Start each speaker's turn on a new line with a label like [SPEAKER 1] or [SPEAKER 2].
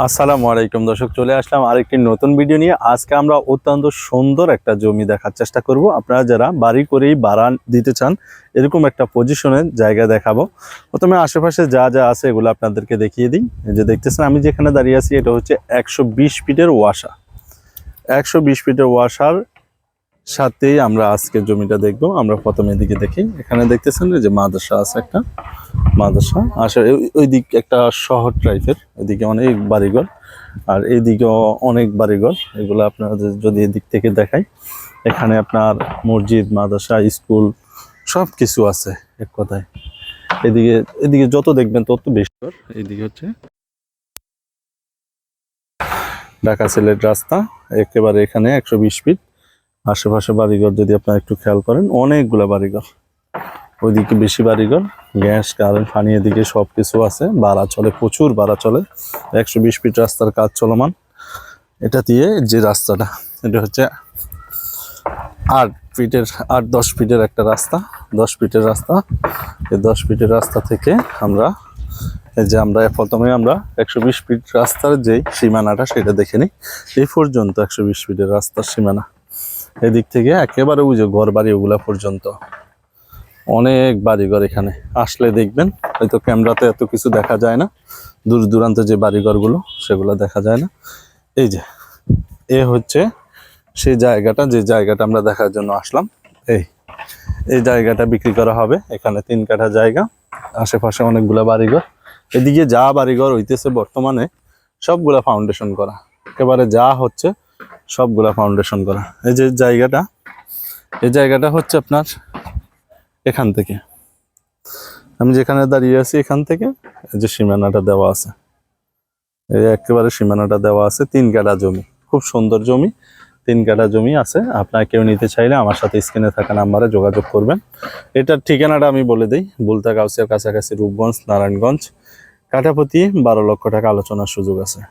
[SPEAKER 1] আসসালামু আলাইকুম দর্শক, চলে আসলাম আরেকটি নতুন ভিডিও নিয়ে। আজকে আমরা অত্যন্ত সুন্দর একটা জমি দেখার চেষ্টা করব। আপনারা যারা বাড়ি করেই ভাড়া দিতে চান এরকম একটা পজিশনের জায়গা দেখাবো। প্রথমে আশেপাশে যা যা আছে এগুলো আপনাদেরকে দেখিয়ে দিই। এই যে দেখতেছেন আমি যেখানে দাঁড়িয়ে আছি এটা হচ্ছে 120 ফিটের ওয়াসা। 120 ফিটের ওয়াসার সাথেই আমরা আজকে জমিটা দেখব। আমরা প্রথমে দিকে দেখি, এখানে দেখতেছেন যে মাদ্রাসা আছে, একটা মাদ্রাসা আসলে ওই দিক একটা শহর টাইপের, ওইদিকে অনেক বাড়িঘর আর এইদিকেও অনেক বাড়িঘর। এগুলো আপনাদের যদি এদিক থেকে দেখাই, এখানে আপনার মসজিদ, মাদ্রাসা, স্কুল সব কিছু আছে এক কথায়। এদিকে এদিকে যত দেখবেন তত বেশি। এইদিকে হচ্ছে ঢাকা সিলেট রাস্তা, একেবারে এখানে 120 ফিট। আশেপাশে বাড়িঘর যদি আপনারা একটু খেয়াল করেন, অনেকগুলো বাড়িঘর, ওইদিকে বেশি বাড়িঘর, গ্যাস, কারেন্ট, পানি এদিকে সব কিছু আছে। ভাড়া চলে, প্রচুর ভাড়া চলে। 120 ফিট রাস্তার কাজ চলমান। এটা দিয়ে যে রাস্তাটা, এটা হচ্ছে 8-10 ফিটের একটা রাস্তা, 10 ফিটের রাস্তা। এই 10 ফিটের রাস্তা থেকে আমরা প্রথমে আমরা 120 ফিট রাস্তার যে সীমানাটা সেটা দেখে নিই। এই পর্যন্ত 120 ফিটের রাস্তার সীমানা। এদিক থেকে একেবারে ওই যে ঘর বাড়ি ওগুলা পর্যন্ত অনেক বাড়িঘর। এখানে আসলে দেখবেন, হয়তো ক্যামেরাতে এত কিছু দেখা যায় না, দূর দূরান্তে যে বাড়িঘরগুলো সেগুলো দেখা যায় না। এই যে হচ্ছে সেই জায়গাটা, যে জায়গাটা আমরা দেখার জন্য আসলাম। এই জায়গাটা বিক্রি করা হবে। এখানে 3 কাঠা জায়গা, আশেপাশে অনেকগুলা বাড়িঘর। এদিকে যা বাড়িঘর হইতেছে বর্তমানে সবগুলা ফাউন্ডেশন করা, একেবারে যা হচ্ছে সবগুলা ফাউন্ডেশন করা। এই যে জায়গাটা, এই জায়গাটা হচ্ছে আপনার এখান থেকে, আমি যেখানে দাঁড়িয়ে আছি এখান থেকে এই যে সীমানাটা দেওয়া আছে, এই একেবারে সীমানাটা দেওয়া আছে। 3 কাঠা জমি, খুব সুন্দর জমি। 3 কাঠা জমি আছে। আপনারা কেউ নিতে চাইলে আমার সাথে স্ক্রিনে থাকা নাম্বারে যোগাযোগ করবেন। এটার ঠিকানাটা আমি বলে দিই, বুলতা গাউসিয়ার কাছাকাছি, রূপগঞ্জ, নারায়ণগঞ্জ। কাঠাপ্রতি 12 লক্ষ টাকা আলোচনার সুযোগ আছে।